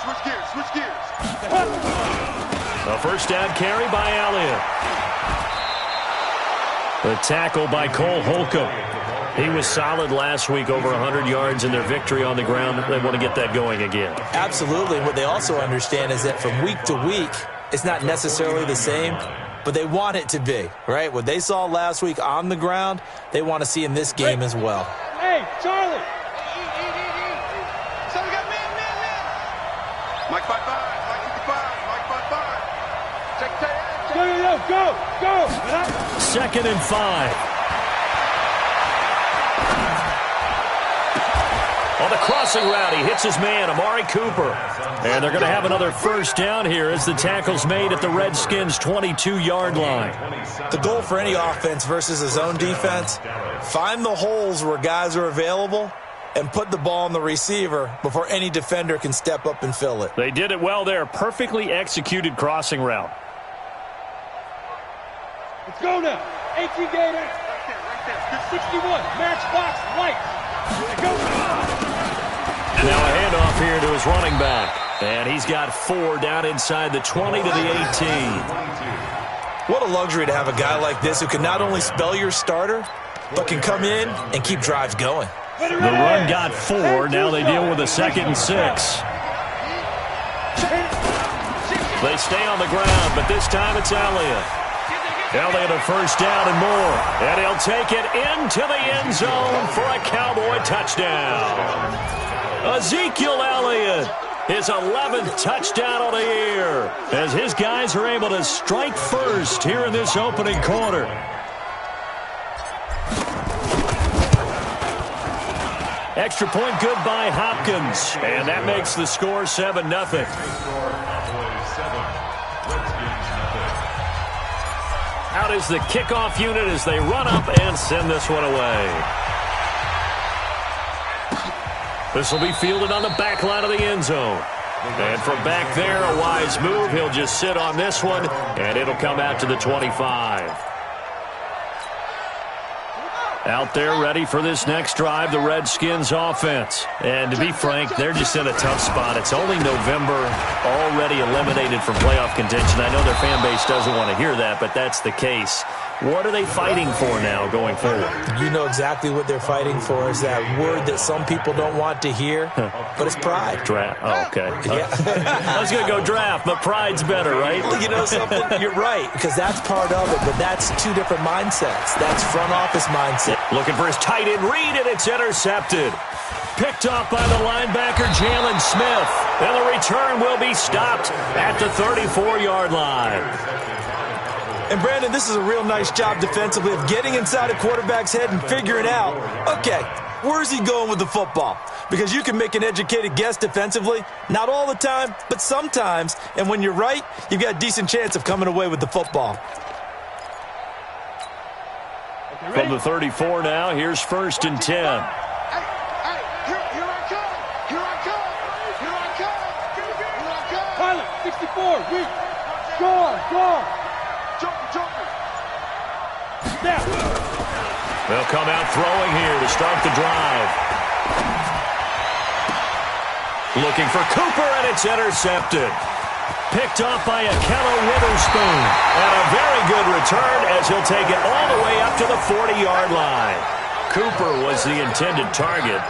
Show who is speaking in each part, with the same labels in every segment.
Speaker 1: Switch gears. Switch gears.
Speaker 2: A first down carry by Elliott. The tackle by Cole Holcomb. He was solid last week, over 100 yards in their victory on the ground. They want to get that going again.
Speaker 3: Absolutely. What they also understand is that from week to week, it's not necessarily the same, but they want it to be, right? What they saw last week on the ground, they want to see in this game as well.
Speaker 4: Hey, Charlie.
Speaker 1: So we got man. Mike 5-5. Mike 55. Mike 5-5. Check the
Speaker 4: Go.
Speaker 2: 2nd and 5. On the crossing route, he hits his man, Amari Cooper. And they're going to have another first down here as the tackle's made at the Redskins' 22-yard line.
Speaker 3: The goal for any offense versus a zone defense, find the holes where guys are available and put the ball on the receiver before any defender can step up and fill it.
Speaker 2: They did it well there. Perfectly executed crossing route.
Speaker 4: Let's go now. 18 Gator. Right there. 61. Matchbox lights. Go.
Speaker 2: Now a handoff here to his running back. And he's got 4 down inside the 20 to the 18.
Speaker 3: What a luxury to have a guy like this who can not only spell your starter, but can come in and keep drives going.
Speaker 2: The run got 4. Now they deal with a 2nd and 6. They stay on the ground, but this time it's Elliott. Elliott a first down and more. And he'll take it into the end zone for a Cowboy touchdown. Ezekiel Elliott, his 11th touchdown of the year, as his guys are able to strike first here in this opening quarter. Extra point good by Hopkins, and that makes the score 7-0. Out is the kickoff unit as they run up and send this one away. This will be fielded on the back line of the end zone. And from back there, a wise move. He'll just sit on this one, and it'll come out to the 25. Out there ready for this next drive, the Redskins offense. And to be frank, they're just in a tough spot. It's only November, already eliminated from playoff contention. I know their fan base doesn't want to hear that, but that's the case. What are they fighting for now going forward?
Speaker 3: You know exactly what they're fighting for is that word that some people don't want to hear, but it's pride.
Speaker 2: Draft. Oh, okay.
Speaker 3: Yeah.
Speaker 2: I was going to go draft, but pride's better, right?
Speaker 3: Well, you know something? You're right, because that's part of it, but that's two different mindsets. That's front office mindset.
Speaker 2: Looking for his tight end read, and it's intercepted. Picked off by the linebacker, Jalen Smith. And the return will be stopped at the 34-yard line.
Speaker 3: And, Brandon, this is a real nice job defensively of getting inside a quarterback's head and figuring out, okay, where's he going with the football? Because you can make an educated guess defensively, not all the time, but sometimes. And when you're right, you've got a decent chance of coming away with the football.
Speaker 2: From the 34 now, here's 1st and 10.
Speaker 1: Here I come.
Speaker 4: Pilot, 64. Weak. Score.
Speaker 1: Joker.
Speaker 4: Snap.
Speaker 2: They'll come out throwing here to start the drive. Looking for Cooper, and it's intercepted. Picked off by Akello Witherspoon. And a very good return as he'll take it all the way up to the 40-yard line. Cooper was the intended target.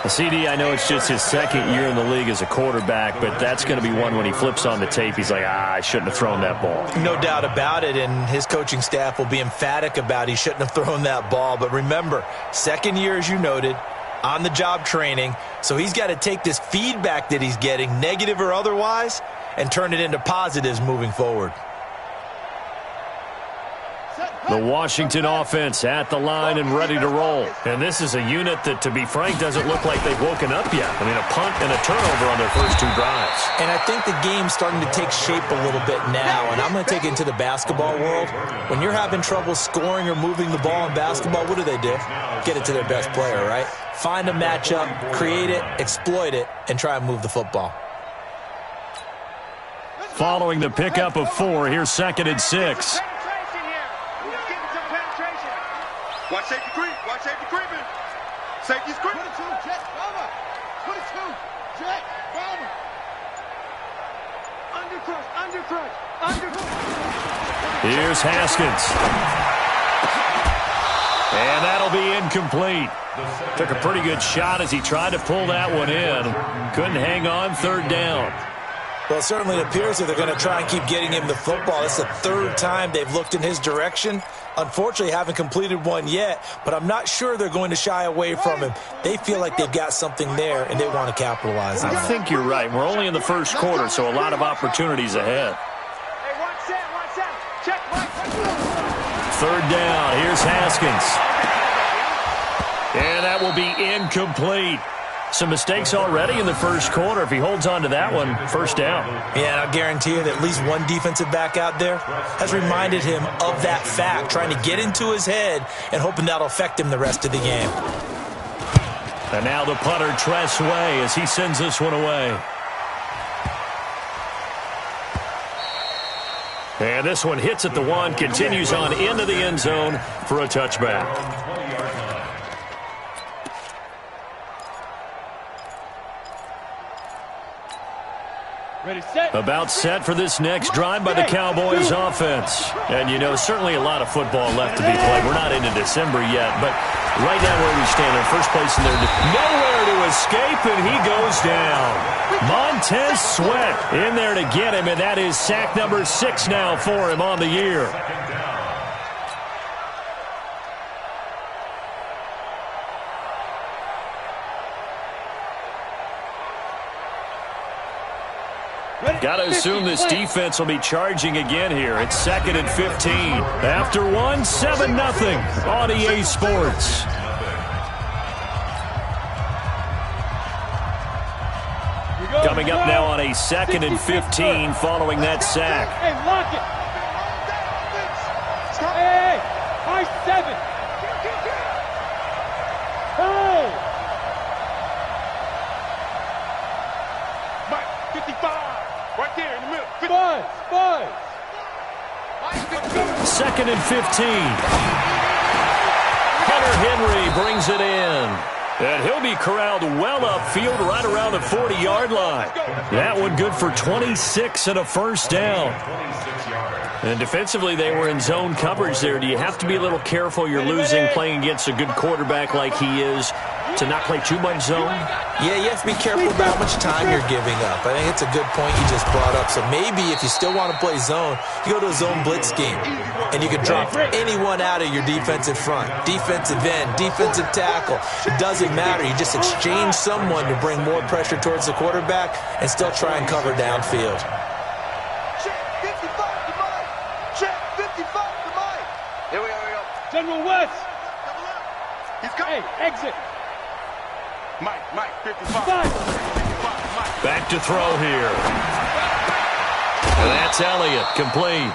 Speaker 2: CD, I know it's just his 2nd year in the league as a quarterback, but that's going to be one when he flips on the tape, he's like, I shouldn't have thrown that ball.
Speaker 3: No doubt about it, and his coaching staff will be emphatic about he shouldn't have thrown that ball. But remember, 2nd year, as you noted, on-the-job training, so he's got to take this feedback that he's getting, negative or otherwise, and turn it into positives moving forward.
Speaker 2: The Washington offense at the line and ready to roll. And this is a unit that, to be frank, doesn't look like they've woken up yet. I mean, a punt and a turnover on their first 2 drives.
Speaker 3: And I think the game's starting to take shape a little bit now, and I'm going to take it into the basketball world. When you're having trouble scoring or moving the ball in basketball, what do? Get it to their best player, right? Find a matchup, create it, exploit it, and try and move the football.
Speaker 2: Following the pickup of 4, here's 2nd and 6.
Speaker 1: Watch safety creep. Watch safety creeping. Safety's creeping.
Speaker 4: 22, jet, bomber. 22, jet, bomber.
Speaker 2: Here's Haskins. And that'll be incomplete. Took a pretty good shot as he tried to pull that one in. Couldn't hang on, third down.
Speaker 3: Well, it certainly appears that they're going to try and keep getting him the football. It's the third time they've looked in his direction. Unfortunately, haven't completed one yet, but I'm not sure they're going to shy away from him. They feel like they've got something there, and they want to capitalize on it.
Speaker 2: I think you're right. We're only in the first quarter, so a lot of opportunities ahead. Third down. Here's Haskins. And that will be incomplete. Some mistakes already in the first quarter. If he holds on to that one, first down.
Speaker 3: Yeah, and I'll guarantee you that at least one defensive back out there has reminded him of that fact, trying to get into his head and hoping that'll affect him the rest of the game.
Speaker 2: And now the punter, Tress Way, as he sends this one away. And this one hits at the one, continues on into the end zone for a touchback.
Speaker 4: Ready, set.
Speaker 2: About set for this next drive by the Cowboys offense. And, you know, certainly a lot of football left to be played. We're not into December yet, but right now where we stand in first place in there, nowhere to escape, and he goes down. Montez Sweat in there to get him, and that is sack number 6 now for him on the year. Got to assume this defense will be charging again here. It's 2nd and 15. After one, 7-0 on EA Sports. Coming up now on a 2nd and 15 following that sack.
Speaker 4: Hey, lock it. Hey, high 7. Oh.
Speaker 1: Mike, 55. Right there in the middle.
Speaker 4: Buzz.
Speaker 2: 2nd and 15. Hunter Henry brings it in. And he'll be corralled well upfield right around the 40-yard line. That one good for 26 and a first down. And defensively, they were in zone coverage there. Do you have to be a little careful? You're losing playing against a good quarterback like he is to not play too much zone?
Speaker 3: Yeah, you have to be careful about how much time you're giving up. I think it's a good point you just brought up. So maybe if you still want to play zone, you go to a zone blitz scheme. And you can drop anyone out of your defensive front. Defensive end, defensive tackle. It doesn't matter. You just exchange someone to bring more pressure towards the quarterback and still try and cover downfield.
Speaker 1: Here we go.
Speaker 4: General West.
Speaker 1: He's coming.
Speaker 4: Hey, exit.
Speaker 1: Mike, 55.
Speaker 4: 5.
Speaker 1: Mike.
Speaker 2: Back to throw here. And that's Elliott, complete.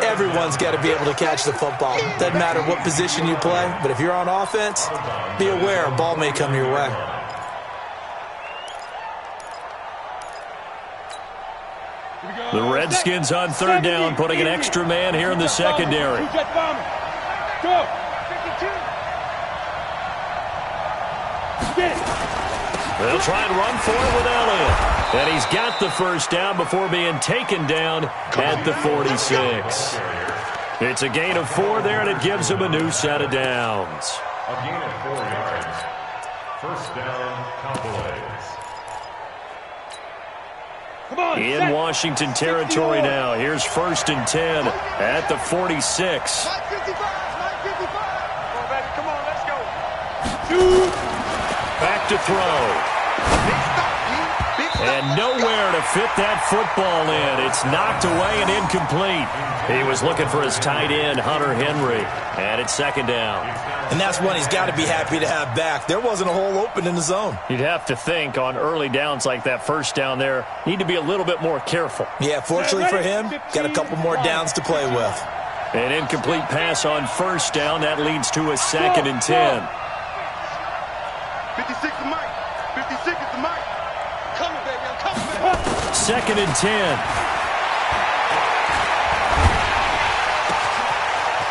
Speaker 3: Everyone's got to be able to catch the football. Doesn't matter what position you play, but if you're on offense, be aware a ball may come your way.
Speaker 2: The Redskins on third down, putting an extra man here in the secondary.
Speaker 4: Go.
Speaker 2: They'll try and run for it with Elliott. And he's got the first down before being taken down at the 46. It's a gain of 4 there, and it gives him a new set of downs.
Speaker 5: A gain of 4 yards. First down, Cowboys.
Speaker 2: In Washington territory now. Here's 1st and 10 at the 46.
Speaker 1: Mike 55. Come on, baby. Come on, let's go.
Speaker 2: Back to throw. And nowhere to fit that football in. It's knocked away and incomplete. He was looking for his tight end, Hunter Henry. And it's 2nd down.
Speaker 3: And that's one he's got to be happy to have back. There wasn't a hole open in the zone.
Speaker 2: You'd have to think on early downs like that first down there, need to be a little bit more careful.
Speaker 3: Yeah, fortunately for him, got a couple more downs to play with.
Speaker 2: An incomplete pass on first down. That leads to a 2nd and 10.
Speaker 1: 56 to Mike. 56 is to Mike. Coming, baby. I'm coming, baby.
Speaker 2: 2nd and 10.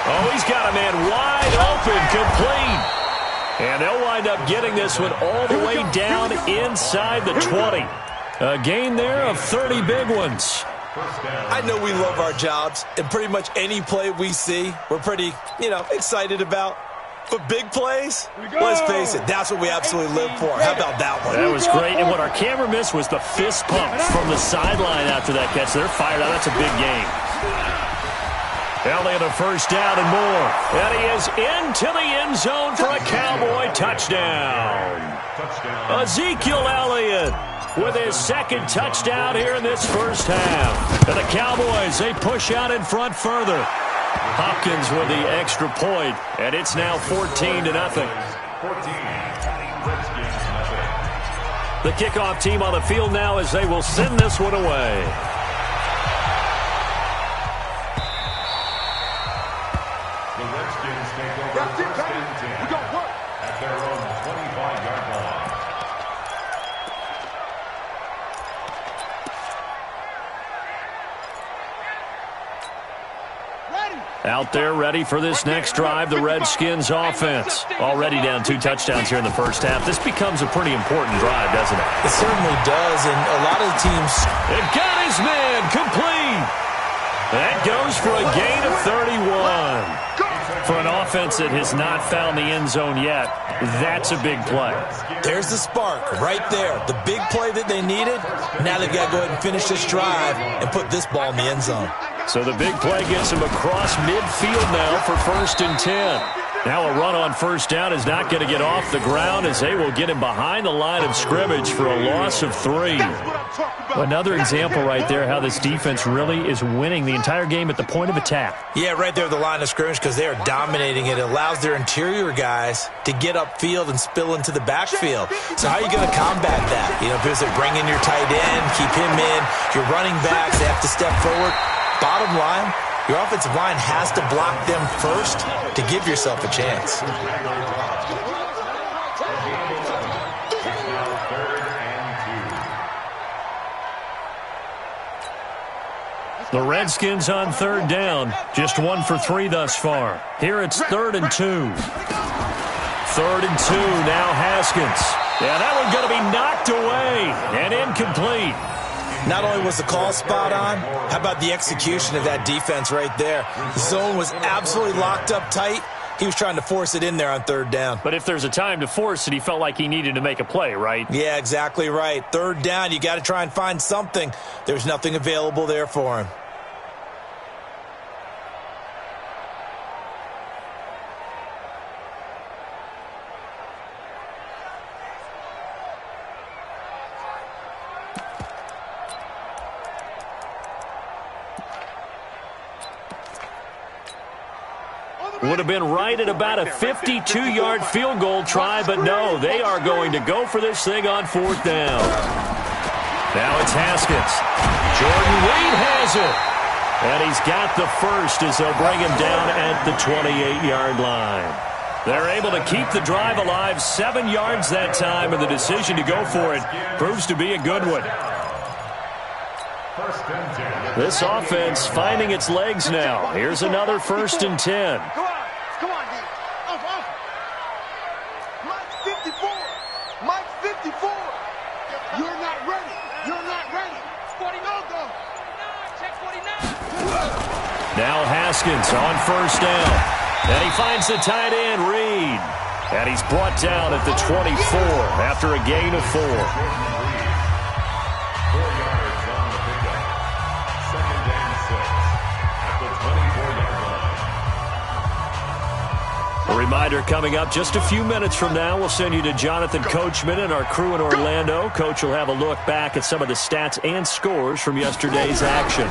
Speaker 2: Oh, he's got a man wide open, complete. And they'll wind up getting this one all the way down inside the 20. A gain there of 30 big ones.
Speaker 3: I know we love our jobs, and pretty much any play we see, we're pretty, excited about. But big plays, let's face it, that's what we absolutely live for. How about that one?
Speaker 2: That was great, and what our camera missed was the fist pump from the sideline after that catch. They're fired out. That's a big game. Elliott a first down and more. And he is into the end zone for a Cowboy touchdown. Ezekiel Elliott with his second touchdown here in this first half. And the Cowboys, they push out in front further. Hopkins with the extra point, and it's now 14-0. The kickoff team on the field now as they will send this one away.
Speaker 5: The Redskins take over first and 10 at their own 25-yard line.
Speaker 2: Out there ready for this next drive, the Redskins offense. Already down 2 touchdowns here in the first half. This becomes a pretty important drive, doesn't it?
Speaker 3: It certainly does, and a lot of the teams...
Speaker 2: It got his man complete. That goes for a gain of 31. For an offense that has not found the end zone yet, that's a big play.
Speaker 3: There's the spark right there. The big play that they needed. Now they've got to go ahead and finish this drive and put this ball in the end zone.
Speaker 2: So the big play gets him across midfield now for 1st and 10. Now a run on first down is not going to get off the ground as they will get him behind the line of scrimmage for a loss of 3. Another example right there how this defense really is winning the entire game at the point of attack.
Speaker 3: Yeah, right there at the line of scrimmage because they are dominating it. It allows their interior guys to get upfield and spill into the backfield. So how are you going to combat that? Because they bring in your tight end, keep him in. Your running backs, they have to step forward. Bottom line, your offensive line has to block them first to give yourself a chance.
Speaker 2: The Redskins on 3rd down, just 1 for 3 thus far. Here it's 3rd and 2. 3rd and 2, now Haskins. Yeah, that one's going to be knocked away and incomplete.
Speaker 3: Not only was the call spot on, how about the execution of that defense right there? The zone was absolutely locked up tight. He was trying to force it in there on 3rd down.
Speaker 2: But if there's a time to force it, he felt like he needed to make a play, right?
Speaker 3: Yeah, exactly right. 3rd down, you got to try and find something. There's nothing available there for him.
Speaker 2: Would have been right at about a 52-yard field goal try, but no, they are going to go for this thing on 4th down. Now it's Haskins. Jordan Reed has it. And he's got the first as they'll bring him down at the 28-yard line. They're able to keep the drive alive 7 yards that time, and the decision to go for it proves to be a good one. This offense finding its legs now. Here's another 1st and 10.
Speaker 1: Come on, D. Off. Mike's 54. Mike's 54. You're not ready.
Speaker 4: 49. Check 49.
Speaker 2: Now Haskins on 1st down. And he finds the tight end, Reed. And he's brought down at the 24 after a gain of 4.
Speaker 5: 4 yards on the pickup. 2nd and 6 at the 24-yard line.
Speaker 2: A reminder coming up just a few minutes from now, we'll send you to Jonathan Coachman and our crew in Orlando. Coach will have a look back at some of the stats and scores from yesterday's action.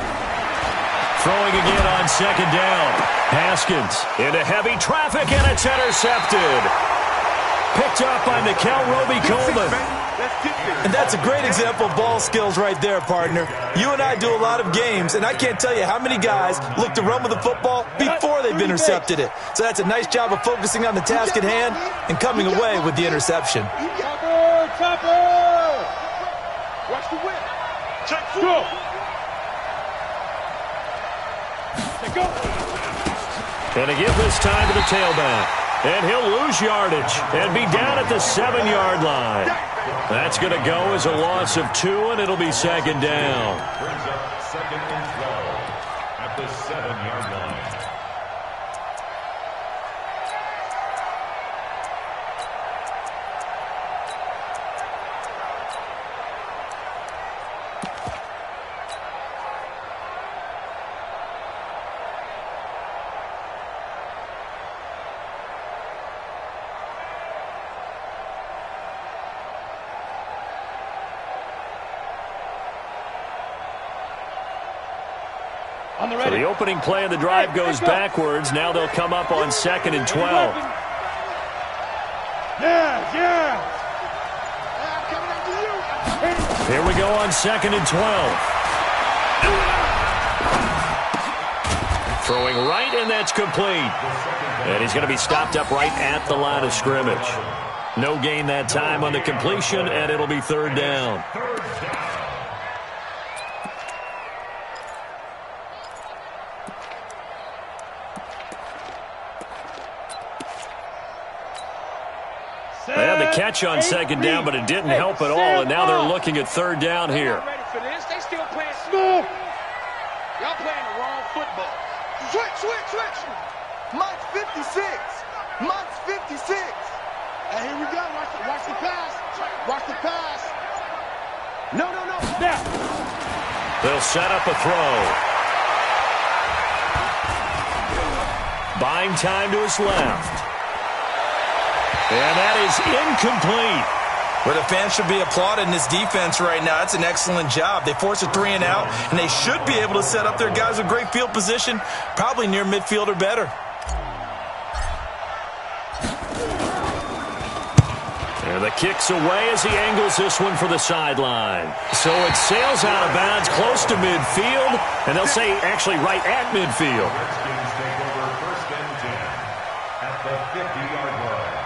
Speaker 2: Throwing again on 2nd down. Haskins into heavy traffic, and it's intercepted. Picked up by Nickel Roby-Coleman.
Speaker 3: And that's a great example of ball skills right there, partner. You and I do a lot of games, and I can't tell you how many guys look to run with the football before they've intercepted it. So that's a nice job of focusing on the task at hand and coming away with the interception.
Speaker 4: Chopper!
Speaker 1: Watch the whip. Check 4.
Speaker 4: Go! Go!
Speaker 2: And to give this time to the tailback. And he'll lose yardage and be down at the 7-yard line. That's going to go as a loss of 2, and it'll be second down.
Speaker 5: Brings up second and 12 at the 7-yard line.
Speaker 2: So the opening play of the drive goes backwards. Now they'll come up on second and 12. Here we go on second and 12. Throwing right, and that's complete. And he's going to be stopped up right at the line of scrimmage. No gain that time on the completion, and it'll be third down. They had the catch on second down, but it didn't help at all, and now they're looking at third down here.
Speaker 4: Ready for this? They still playing smooth. Y'all playing the wrong football.
Speaker 6: Switch. Mike's 56. Mike's 56. And here we go. Watch the pass. Watch the pass. No.
Speaker 4: Now.
Speaker 2: They'll set up a throw. Buying time to his left. And that is incomplete.
Speaker 3: Well, the fans should be applauding this defense right now. That's an excellent job. They force a 3 and out, and they should be able to set up their guys with great field position, probably near midfield or better.
Speaker 2: And the kick's away as he angles this one for the sideline. So it sails out of bounds close to midfield, and they'll say actually right at midfield.
Speaker 5: Redskins take over first and 10 at the 50-yard line.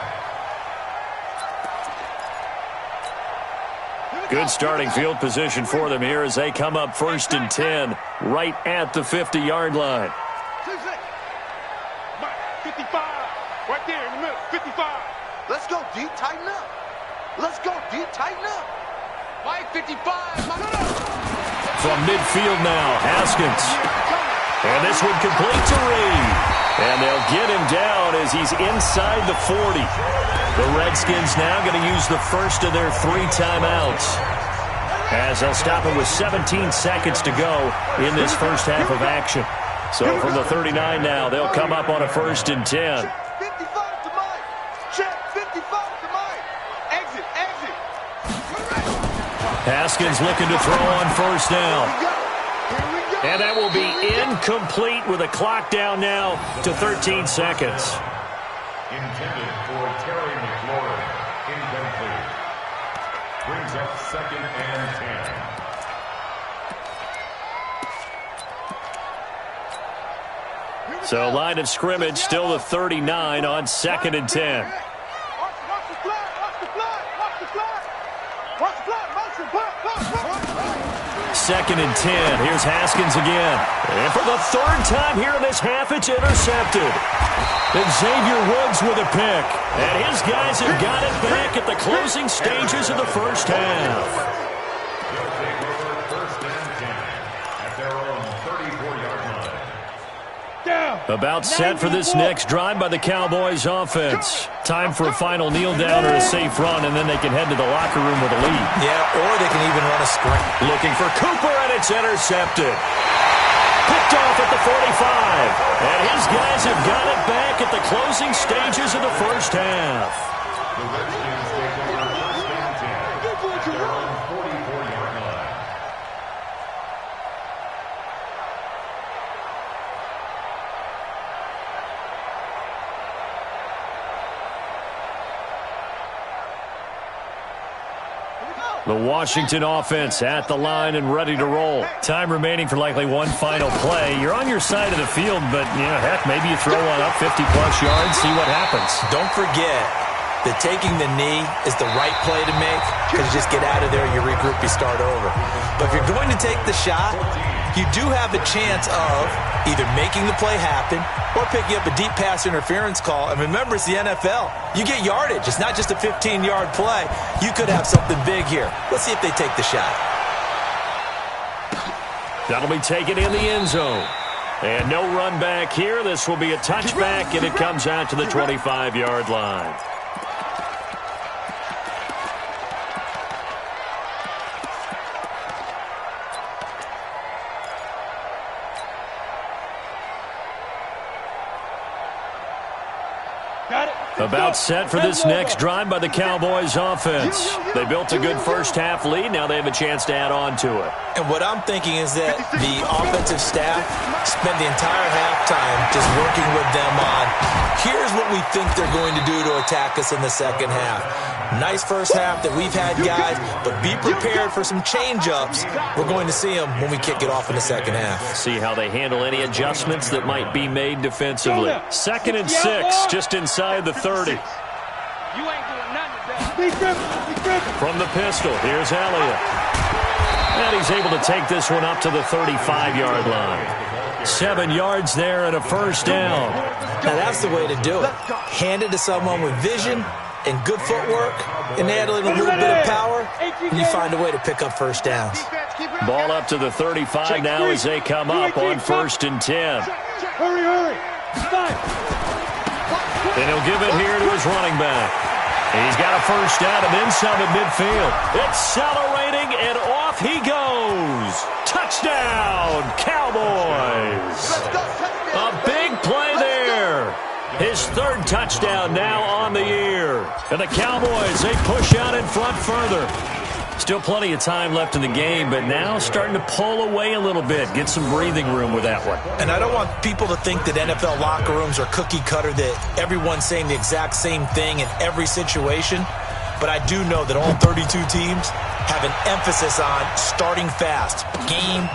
Speaker 2: Good starting field position for them here as they come up first and 10 right at the 50-yard line.
Speaker 4: 55. Right there in the middle. 55.
Speaker 6: Let's go deep, tighten up. Let's go deep, tighten up.
Speaker 4: Mike 55.
Speaker 2: From midfield now, Haskins. And this one complete to Reed. And they'll get him down as he's inside the 40. The Redskins now going to use the first of their 3 timeouts, as they'll stop it with 17 seconds to go in this first half of action. So from the 39 now, they'll come up on a first and 10.
Speaker 6: 55 to Mike. Check 55 to Mike. Exit.
Speaker 2: Haskins looking to throw on first down. And that will be incomplete with a clock down now to 13 seconds.
Speaker 5: Intended for Terry McLaurin. Incomplete. Brings up second and 10.
Speaker 2: So line of scrimmage still the 39 on second and 10.
Speaker 6: Watch the flag.
Speaker 2: Second and 10. Here's Haskins again. And for the 3rd time here in this half, it's intercepted. And Xavier Woods with a pick. And his guys have got it back at the closing stages of the first half.
Speaker 5: They'll take over first and 10 at their own 34-yard line.
Speaker 2: About set for this next drive by the Cowboys offense. Time for a final kneel down or a safe run, and then they can head to the locker room with a lead.
Speaker 3: Yeah, or they can even run a screen.
Speaker 2: Looking for Cooper, and it's intercepted. Picked off at the 45. And his guys have got it back at the closing stages of the first half.
Speaker 5: The Redskins take over first and 10 at their own 44-yard line.
Speaker 2: The Washington offense at the line and ready to roll. Time remaining for likely one final play. You're on your side of the field, but, heck, maybe you throw one up 50-plus yards, see what happens.
Speaker 3: Don't forget that taking the knee is the right play to make, because you just get out of there, you regroup, you start over. But if you're going to take the shot, you do have a chance of either making the play happen or picking up a deep pass interference call. And remember, it's the NFL. You get yardage. It's not just a 15-yard play. You could have something big here. Let's see if they take the shot.
Speaker 2: That'll be taken in the end zone. And no run back here. This will be a touchback, and it comes out to the 25-yard line. About set for this next drive by the Cowboys offense. They built a good first-half lead. Now they have a chance to add on to it.
Speaker 3: And what I'm thinking is that the offensive staff spend the entire halftime just working with them on, here's what we think they're going to do to attack us in the second half. Nice first half that we've had, guys, but be prepared for some change-ups. We're going to see them when we kick it off in the second half.
Speaker 2: See how they handle any adjustments that might be made defensively. 2nd and 6, just inside the 30.
Speaker 4: You ain't doing nothing today.
Speaker 2: From the pistol, here's Elliott. And he's able to take this one up to the 35-yard line. 7 yards there and a first down.
Speaker 3: Now that's the way to do it. Hand it to someone with vision and good footwork, and add a little bit of power, and you find a way to pick up first downs.
Speaker 2: Ball up to the 35 now as they come up on 1st and 10.
Speaker 4: Hurry.
Speaker 2: And he'll give it here to his running back. He's got a first down and then some at midfield. Accelerating, and off he goes. Touchdown, Cowboys. A big play there. His 3rd touchdown now on the year. And the Cowboys, they push out in front further. Still plenty of time left in the game, but now starting to pull away a little bit. Get some breathing room with that one.
Speaker 3: And I don't want people to think that NFL locker rooms are cookie cutter, that everyone's saying the exact same thing in every situation. But I do know that all 32 teams have an emphasis on starting fast. Game,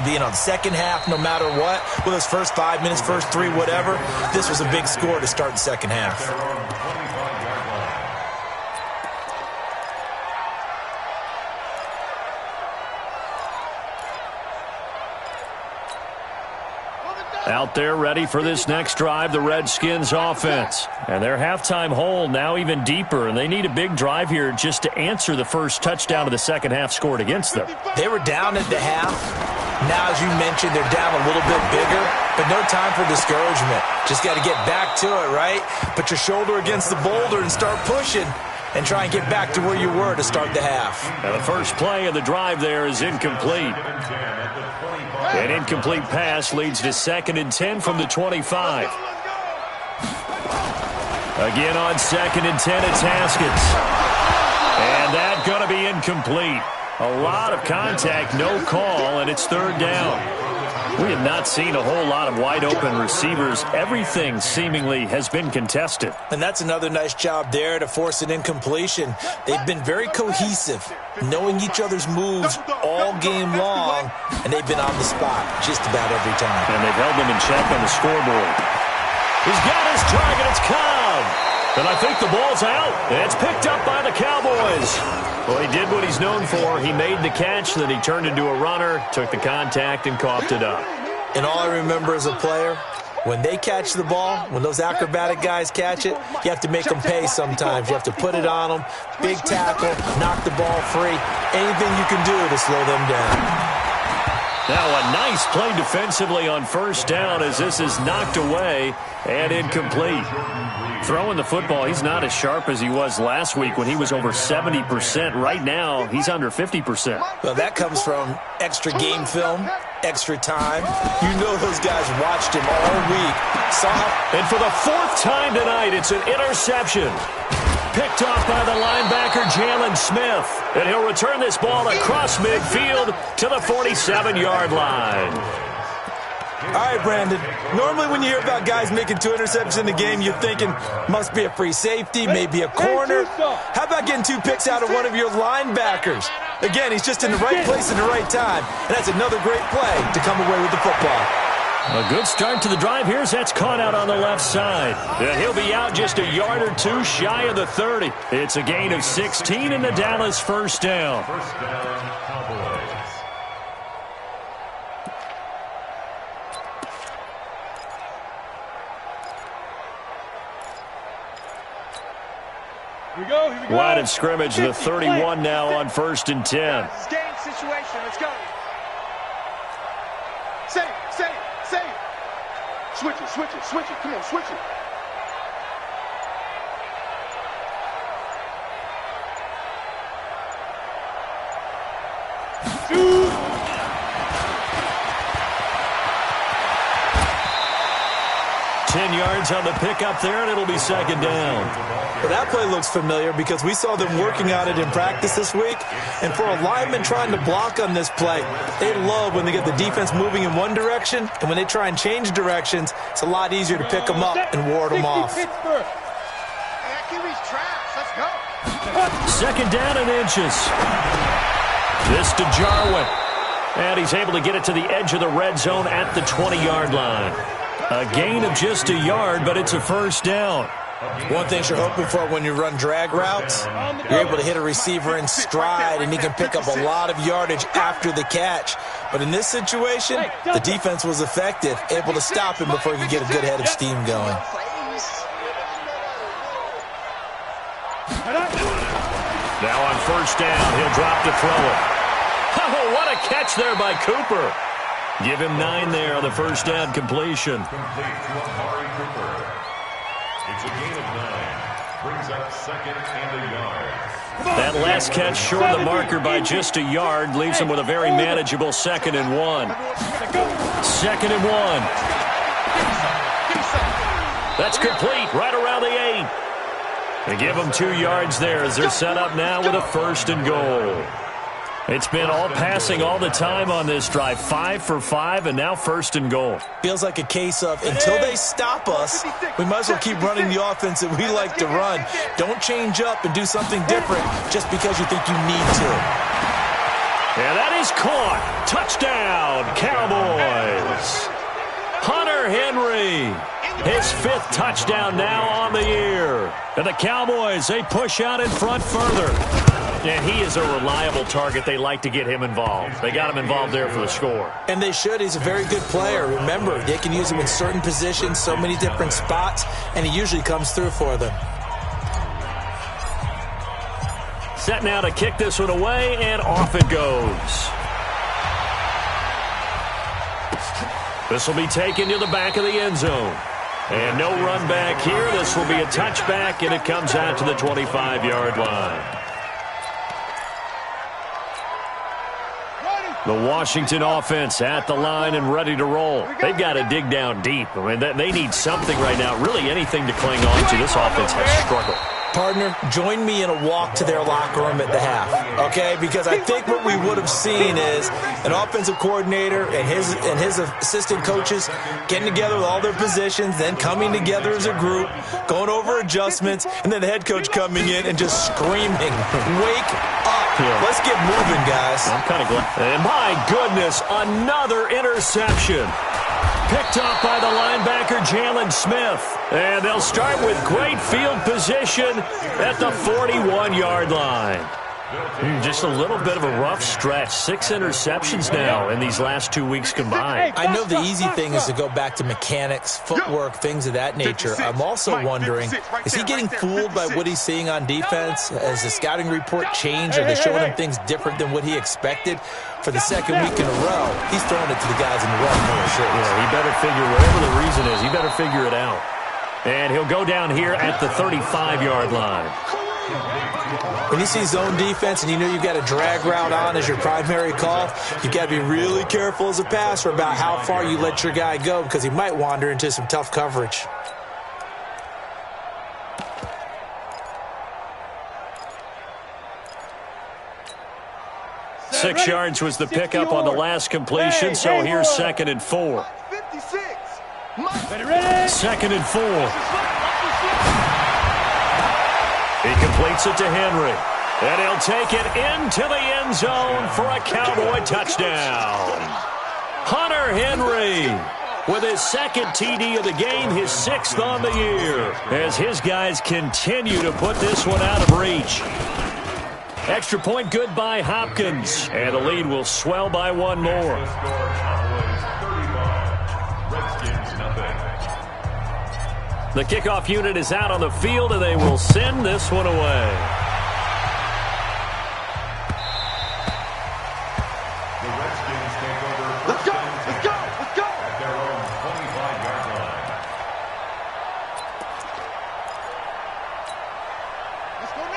Speaker 3: the second half, no matter what, with those first 5 minutes, first 3, whatever, this was a big score to start the second half.
Speaker 2: Out there ready for this next drive, the Redskins offense. And their halftime hole now even deeper, and they need a big drive here just to answer the first touchdown of the second half scored against them.
Speaker 3: They were down at the half. Now, as you mentioned, they're down a little bit bigger, but no time for discouragement. Just got to get back to it, right? Put your shoulder against the boulder and start pushing and try and get back to where you were to start the half.
Speaker 2: Now the first play of the drive there is incomplete. An incomplete pass leads to 2nd and 10 from the 25. Again on 2nd and 10, it's Haskins. And that's going to be incomplete. A lot of contact, no call, and it's 3rd down. We have not seen a whole lot of wide-open receivers. Everything seemingly has been contested.
Speaker 3: And that's another nice job there to force an incompletion. They've been very cohesive, knowing each other's moves all game long, and they've been on the spot just about every time.
Speaker 2: And they've held them in check on the scoreboard. He's got his target. It's Cobb. And I think the ball's out. And it's picked up by the Cowboys. Well, he did what he's known for. He made the catch, then he turned into a runner, took the contact, and coughed it up.
Speaker 3: And all I remember as a player, when they catch the ball, when those acrobatic guys catch it, you have to make them pay sometimes. You have to put it on them, big tackle, knock the ball free. Anything you can do to slow them down.
Speaker 2: Now a nice play defensively on first down as this is knocked away and incomplete. Throwing the football, he's not as sharp as he was last week when he was over 70%. Right now, he's under 50%.
Speaker 3: Well, that comes from extra game film, extra time. You know those guys watched him all week.
Speaker 2: And for the 4th time tonight, it's an interception. Picked off by the linebacker, Jalen Smith. And he'll return this ball across midfield to the 47-yard line.
Speaker 3: All right, Brandon. Normally when you hear about guys making 2 interceptions in the game, you're thinking must be a free safety, maybe a corner. How about getting 2 picks out of one of your linebackers? Again, he's just in the right place at the right time, and that's another great play to come away with the football.
Speaker 2: A good start to the drive. Here's that's caught out on the left side. And he'll be out just a yard or 2 shy of the 30. It's a gain of 16 in the Dallas first down.
Speaker 4: Here we go. Here we go.
Speaker 2: Line of scrimmage, the 31 now on 1st and 10.
Speaker 6: This is game situation. Let's go. Save. Switch it. Come on, switch it.
Speaker 4: Shoot.
Speaker 2: Yards on the pickup there, and it'll be 2nd down.
Speaker 3: Well, that play looks familiar because we saw them working on it in practice this week. And for a lineman trying to block on this play, they love when they get the defense moving in one direction, and when they try and change directions, it's a lot easier to pick them up and ward them off.
Speaker 6: Hey, that QB's trash. Let's go.
Speaker 2: 2nd down and inches. This to Jarwin. And he's able to get it to the edge of the red zone at the 20-yard line. A gain of just a yard, but it's a 1st down.
Speaker 3: One thing you're hoping for when you run drag routes, you're able to hit a receiver in stride, and he can pick up a lot of yardage after the catch. But in this situation, the defense was effective, able to stop him before he could get a good head of steam going.
Speaker 2: Now on 1st down, he'll drop to throw it. Oh, what a catch there by Cooper. Give him 9 there on the 1st down completion.
Speaker 5: Complete to Amari Cooper. It's a gain of 9. Brings up 2nd and a yard.
Speaker 2: That last catch short of the marker by just a yard leaves him with a very manageable 2nd and 1. 2nd and 1. That's complete right around the 8. They give him 2 yards there as they're set up now with a 1st and goal. It's been all passing all the time on this drive. 5 for 5, and now 1st and goal.
Speaker 3: Feels like a case of until they stop us, we might as well keep running the offense that we like to run. Don't change up and do something different just because you think you need to.
Speaker 2: And that is caught. Touchdown, Cowboys. Hunter Henry, his 5th touchdown now on the year. And the Cowboys, they push out in front further. And he is a reliable target. They like to get him involved. They got him involved there for the score.
Speaker 3: And they should. He's a very good player. Remember, they can use him in certain positions, so many different spots, and he usually comes through for them.
Speaker 2: Set now to kick this one away, and off it goes. This will be taken to the back of the end zone. And no run back here. This will be a touchback, and it comes out to the 25-yard line. The Washington offense at the line and ready to roll. They've got to dig down deep. I mean, they need something right now, really anything to cling on to. This offense has struggled.
Speaker 3: Partner, join me in a walk to their locker room at the half, okay? Because I think what we would have seen is an offensive coordinator and his assistant coaches getting together with all their positions, then coming together as a group, going over adjustments, and then the head coach coming in and just screaming, "Wake up. Let's get moving, guys."
Speaker 2: I'm kind of glad. And my goodness, another interception. Picked up by the linebacker, Jalen Smith. And they'll start with great field position at the 41-yard line. Just a little bit of a rough stretch. 6 interceptions now in these last 2 weeks combined.
Speaker 3: I know the easy thing is to go back to mechanics, footwork, things of that nature. I'm also wondering, is he getting fooled by what he's seeing on defense? Has the scouting report changed? Are they showing him things different than what he expected? For the 2nd week in a row, he's throwing it to the guys in the red.
Speaker 2: Yeah, he better figure, whatever the reason is, he better figure it out. And he'll go down here at the 35-yard line.
Speaker 3: When you see zone defense and you know you've got a drag route on as your primary call, you've got to be really careful as a passer about how far you let your guy go because he might wander into some tough coverage.
Speaker 2: Six yards was the pickup on the last completion, so here's 2nd and 4. 2nd and 4. He completes it to Henry. And he'll take it into the end zone for a Cowboy touchdown. Hunter Henry with his 2nd TD of the game, his 6th on the year, as his guys continue to put this one out of reach. Extra point good by Hopkins, and the lead will swell by one more. The kickoff unit is out on the field, and they will send this one away.
Speaker 5: The Redskins take over.
Speaker 6: Let's go! Let's go! Let's go!
Speaker 5: At their own 25-yard line.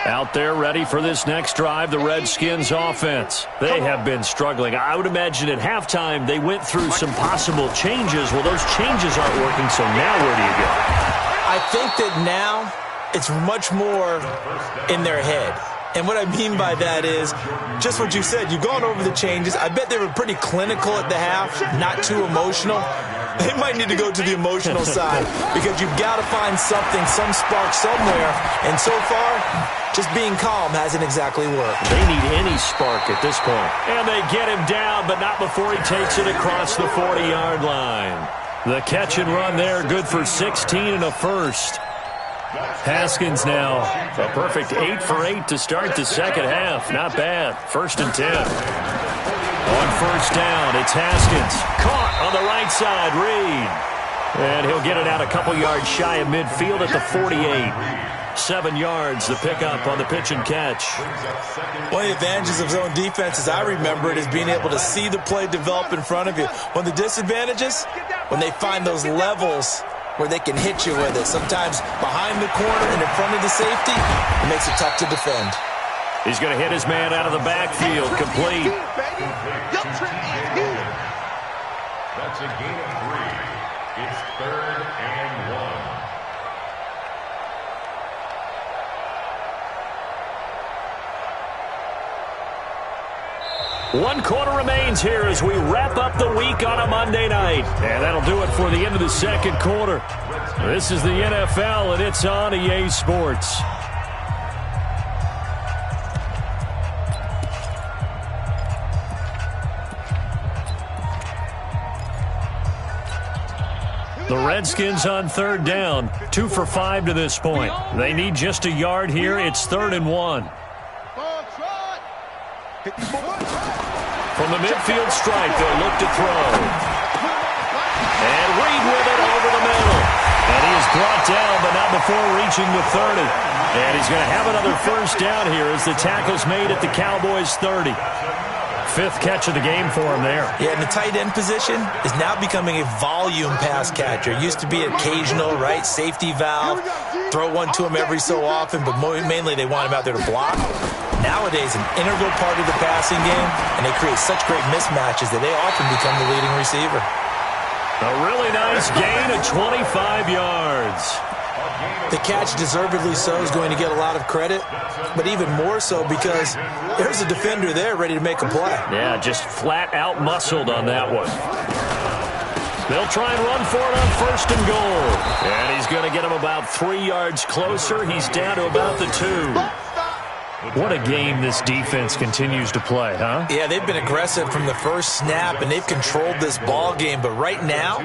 Speaker 2: Out there ready for this next drive, the Redskins offense. They have been struggling. I would imagine at halftime they went through some possible changes. Well, those changes aren't working, so now where do you go?
Speaker 3: I think that now it's much more in their head. And what I mean by that is just what you said. You've gone over the changes. I bet they were pretty clinical at the half, not too emotional. They might need to go to the emotional side because you've got to find something, some spark somewhere. And so far, just being calm hasn't exactly worked.
Speaker 2: They need any spark at this point. And they get him down, but not before he takes it across the 40-yard line. The catch and run there, good for 16 and a first. Haskins now, a perfect 8 for 8 to start the second half. Not bad. 1st and 10. On first down, it's Haskins. Caught on the right side, Reed. And he'll get it out a couple yards shy of midfield at the 48. 7 yards, the pickup on the pitch and catch.
Speaker 3: One of the advantages of zone defense, as I remember it, is being able to see the play develop in front of you. One of the disadvantages, when they find those levels where they can hit you with it. Sometimes behind the corner and in front of the safety, it makes it tough to defend.
Speaker 2: He's going to hit his man out of the backfield, complete.
Speaker 5: That's a gain of 3. It's 3rd and 1.
Speaker 2: 1 quarter remains here as we wrap up the week on a Monday night. And that'll do it for the end of the second quarter. This is the NFL, and it's on EA Sports. The Redskins on 3rd down, 2 for 5 to this point. They need just a yard here. It's 3rd and 1. From the midfield stripe, they'll look to throw. And Reed with it over the middle. And he is brought down, but not before reaching the 30. And he's going to have another first down here as the tackle's made at the Cowboys' 30. 5th catch of the game for him there.
Speaker 3: Yeah, and the tight end position is now becoming a volume pass catcher. It used to be occasional, right? Safety valve. Throw one to him every so often, but mainly they want him out there to block. Nowadays, an integral part of the passing game, and they create such great mismatches that they often become the leading receiver.
Speaker 2: A really nice gain of 25 yards.
Speaker 3: The catch, deservedly so, is going to get a lot of credit, but even more so because there's a defender there ready to make a play.
Speaker 2: Yeah, just flat out muscled on that one. They'll try and run for it on 1st and goal. And he's going to get him about 3 yards closer. He's down to about the 2. What a game this defense continues to play, huh?
Speaker 3: Yeah, they've been aggressive from the first snap, and they've controlled this ball game. But right now,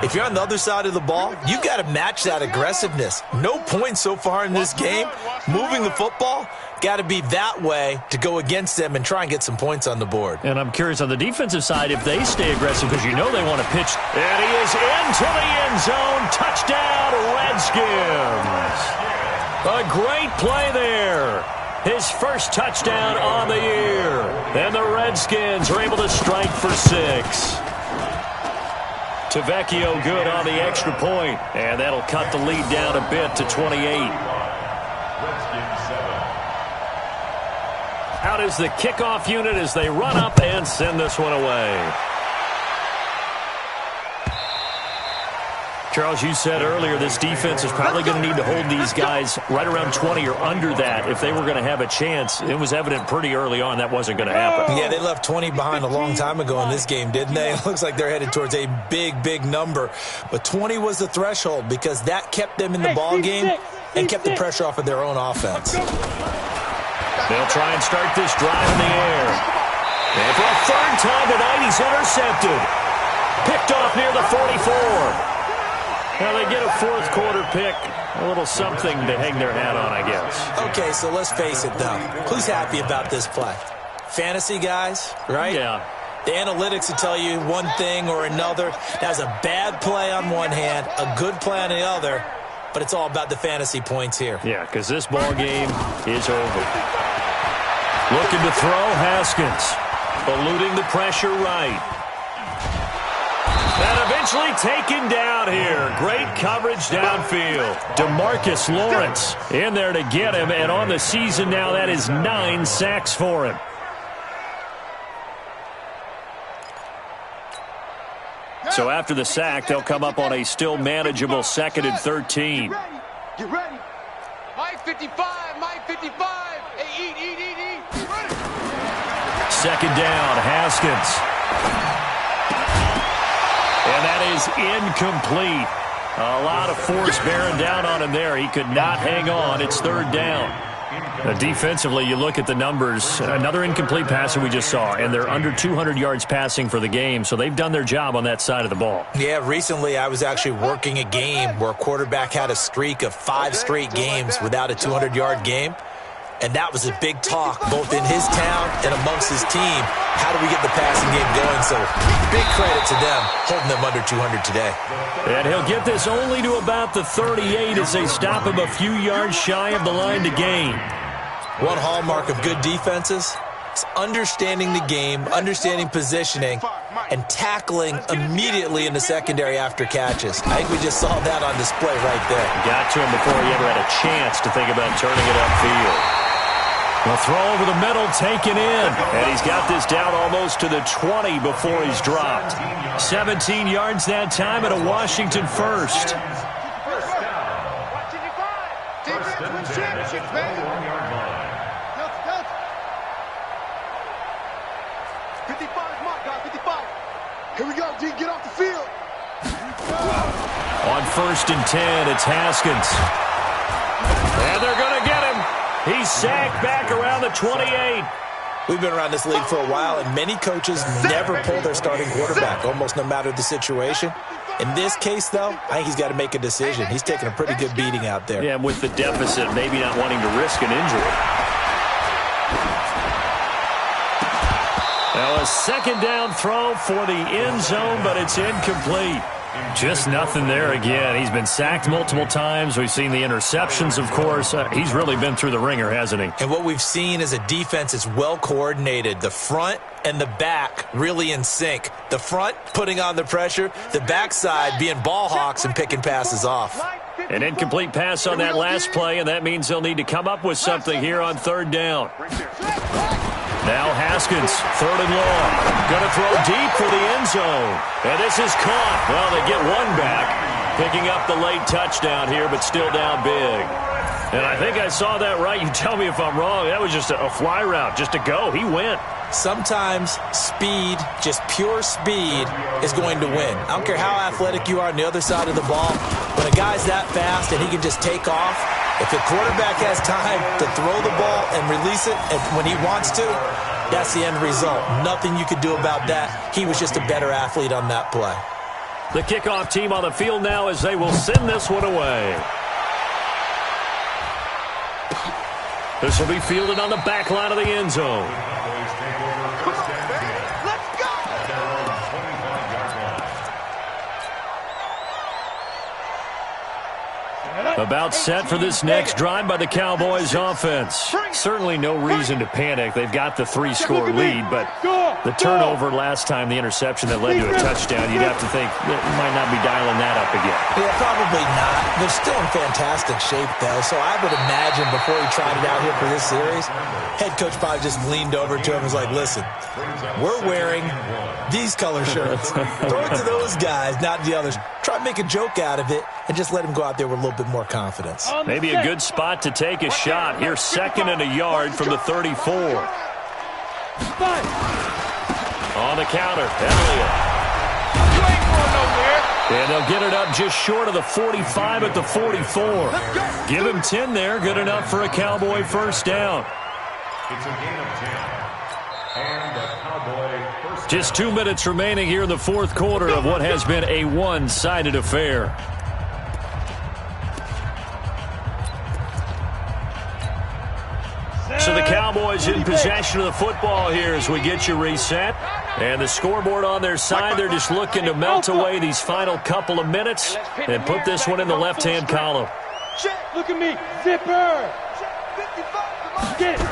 Speaker 3: if you're on the other side of the ball, you've got to match that aggressiveness. No points so far in this game. Moving the football, got to be that way to go against them and try and get some points on the board.
Speaker 2: And I'm curious on the defensive side if they stay aggressive because you know they want to pitch. And he is into the end zone. Touchdown, Redskins. A great play there. His first touchdown on the year. And the Redskins are able to strike for 6. Tavecchio good on the extra point. And that'll cut the lead down a bit to 28.
Speaker 5: Redskins 7.
Speaker 2: Out is the kickoff unit as they run up and send this one away. Charles, you said earlier this defense is probably going to need to hold these guys right around 20 or under that if they were going to have a chance. It was evident pretty early on that wasn't going to happen.
Speaker 3: Yeah, they left 20 behind a long time ago in this game, didn't they? It looks like they're headed towards a big, big number. But 20 was the threshold because that kept them in the ball game and kept the pressure off of their own offense.
Speaker 2: They'll try and start this drive in the air. And for a 3rd time tonight, he's intercepted. Picked off near the 44. Now they get a 4th quarter pick. A little something to hang their hat on, I guess.
Speaker 3: Okay, so let's face it, though. Who's happy about this play? Fantasy guys, right?
Speaker 2: Yeah.
Speaker 3: The analytics will tell you one thing or another. That's a bad play on one hand, a good play on the other. but it's all about the fantasy points here.
Speaker 2: Yeah, because this ball game is over. Looking to throw, Haskins. Eluding the pressure right. And eventually taken down here. Great coverage downfield. DeMarcus Lawrence in there to get him, and on the season now, that is 9 sacks for him. So after the sack, they'll come up on a still manageable 2nd and 13.
Speaker 6: Get ready. Mike 55, Mike 55. Hey, eat. Ready.
Speaker 2: 2nd down, Haskins. And that is incomplete. A lot of force bearing down on him there. He could not hang on. It's 3rd down. Defensively, you look at the numbers. Another incomplete passer we just saw, and they're under 200 yards passing for the game, so they've done their job on that side of the ball.
Speaker 3: Yeah, recently I was actually working a game where a quarterback had a streak of 5 straight games without a 200-yard game, and that was a big talk both in his town and amongst his team. How do we get the passing game going? So big credit to them holding them under 200 today.
Speaker 2: And he'll get this only to about the 38 as they stop him a few yards shy of the line to gain.
Speaker 3: One hallmark of good defenses is understanding the game, understanding positioning, and tackling immediately in the secondary after catches. I think we just saw that on display right there.
Speaker 2: Got to him before he ever had a chance to think about turning it upfield. The throw over the middle taken in, and he's got this down almost to the 20 before he's dropped. 17 yards that time and a Washington first.
Speaker 6: Here we go, D. Get off the field.
Speaker 2: On 1st and 10, it's Haskins. And they're going to get him. He's sacked back around the 28.
Speaker 3: We've been around this league for a while, and many coaches never pull their starting quarterback, almost no matter the situation. In this case, though, I think he's got to make a decision. He's taking a pretty good beating out there.
Speaker 2: Yeah, with the deficit, maybe not wanting to risk an injury. Now a 2nd down throw for the end zone, but it's incomplete. Just nothing there again. He's been sacked multiple times. We've seen the interceptions, of course. He's really been through the ringer, hasn't he?
Speaker 3: And what we've seen is a defense that's well coordinated. The front and the back really in sync. The front putting on the pressure, the backside being ball hawks and picking passes off.
Speaker 2: An incomplete pass on that last play, and that means they'll need to come up with something here on 3rd down. Now Haskins, 3rd and long. Going to throw deep for the end zone. And this is caught. Well, they get one back. Picking up the late touchdown here, but still down big. And I think I saw that right. You tell me if I'm wrong. That was just a fly route, just to go. He went.
Speaker 3: Sometimes speed, just pure speed, is going to win. I don't care how athletic you are on the other side of the ball. When a guy's that fast and he can just take off, if the quarterback has time to throw the ball and release it when he wants to, that's the end result. Nothing you could do about that. He was just a better athlete on that play.
Speaker 2: The kickoff team on the field now as they will send this one away. This will be fielded on the back line of the end zone. About set for this next drive by the Cowboys offense. Certainly no reason to panic. They've got the 3-score lead, but the turnover last time, the interception that led to a touchdown, you'd have to think that you might not be dialing that up again.
Speaker 3: Yeah, probably not. They're still in fantastic shape, though, so I would imagine before he tried it out here for this series, head coach probably just leaned over to him and was like, listen, we're wearing these color shirts. Throw it to those guys, not the others. Try to make a joke out of it and just let him go out there with a little bit more confidence.
Speaker 2: Maybe a good spot to take a shot. Here's 2nd and a yard from the 34. On the counter, Elliott. And they'll get it up just short of the 45 at the 44. Give him 10 there. Good enough for a Cowboy first down.
Speaker 5: It's a gain of 10. And the Cowboy first.
Speaker 2: Just 2 minutes remaining here in the 4th quarter of what has been a one-sided affair. So the Cowboys in possession of the football here as we get you reset. And the scoreboard on their side, they're just looking to melt away these final couple of minutes and put this one in the left-hand column.
Speaker 6: Check.
Speaker 4: Look at me. Zipper.
Speaker 6: Check. 55.
Speaker 4: Get it.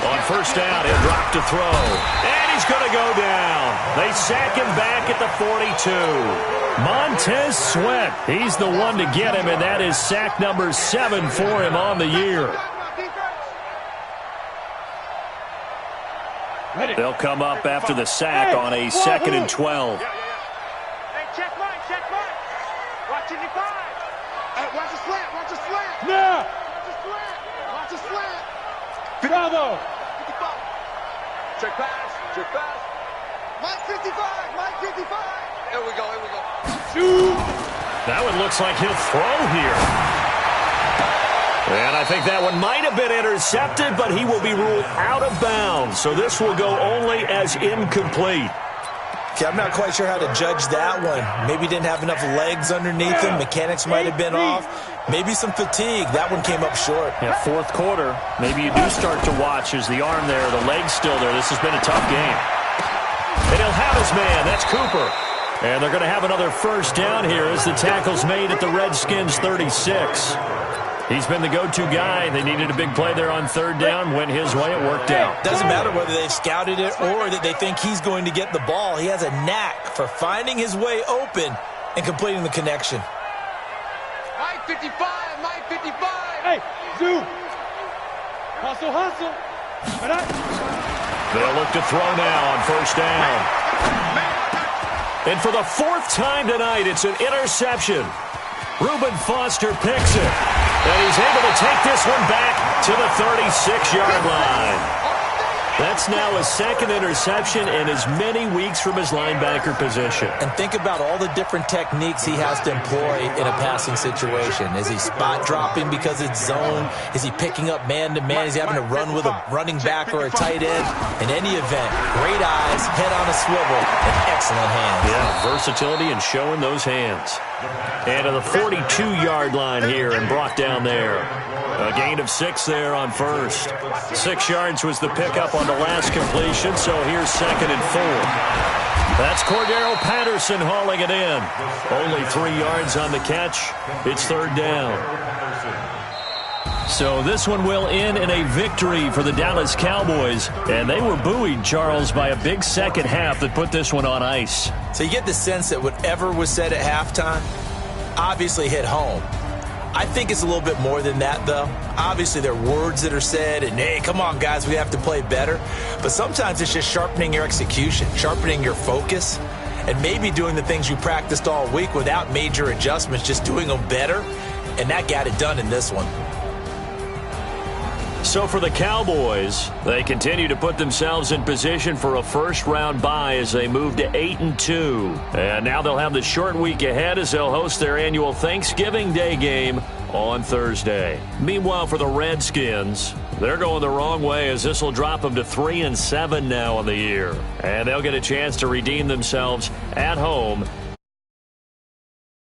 Speaker 2: On first down, he'll drop to throw. And he's going to go down. They sack him back at the 42. Montez Sweat, he's the one to get him, and that is sack number 7 for him on the year. They'll come up after the sack on a 2nd and 12.
Speaker 6: Hey, check mine. Watch it, 5. Hey, watch the slant.
Speaker 4: Now.
Speaker 6: Watch the slant.
Speaker 4: Bravo.
Speaker 6: 55. Check pass. Mike 55. Here we go.
Speaker 4: Shoot.
Speaker 2: That one looks like he'll throw here. And I think that one might have been intercepted, but he will be ruled out of bounds. So this will go only as incomplete.
Speaker 3: Okay, I'm not quite sure how to judge that one. Maybe didn't have enough legs underneath him. Mechanics might have been off. Maybe some fatigue. That one came up short.
Speaker 2: Yeah, fourth quarter. Maybe you do start to watch as the arm there, the leg's still there. This has been a tough game. And he'll have his man. That's Cooper. And they're going to have another first down here as the tackle's made at the Redskins' 36. He's been the go-to guy. They needed a big play there on third down. Went his way. It worked out.
Speaker 3: Doesn't matter whether they've scouted it or that they think he's going to get the ball. He has a knack for finding his way open and completing the connection.
Speaker 6: Mike 55.
Speaker 4: Hey, Zoo. Hustle.
Speaker 2: They'll look to throw now on first down. And for the 4th time tonight, it's an interception. Reuben Foster picks it. And he's able to take this one back to the 36-yard line. That's now his 2nd interception in as many weeks from his linebacker position.
Speaker 3: And think about all the different techniques he has to employ in a passing situation. Is he spot dropping because it's zone? Is he picking up man-to-man? Is he having to run with a running back or a tight end? In any event, great eyes, head on a swivel, and excellent hands.
Speaker 2: Yeah, versatility and showing those hands. And to the 42-yard line here and brought down there. A gain of 6 there on first. 6 yards was the pickup on the last completion, so here's 2nd and 4. That's Cordero Patterson hauling it in. Only 3 yards on the catch. It's 3rd down. So this one will end in a victory for the Dallas Cowboys. And they were buoyed, Charles, by a big second half that put this one on ice.
Speaker 3: So you get the sense that whatever was said at halftime obviously hit home. I think it's a little bit more than that, though. Obviously, there are words that are said, and, hey, come on, guys, we have to play better. But sometimes it's just sharpening your execution, sharpening your focus, and maybe doing the things you practiced all week without major adjustments, just doing them better. And that got it done in this one.
Speaker 2: So for the Cowboys, they continue to put themselves in position for a first-round bye as they move to 8-2. And now they'll have the short week ahead as they'll host their annual Thanksgiving Day game on Thursday. Meanwhile, for the Redskins, they're going the wrong way as this will drop them to 3-7 now on the year. And they'll get a chance to redeem themselves at home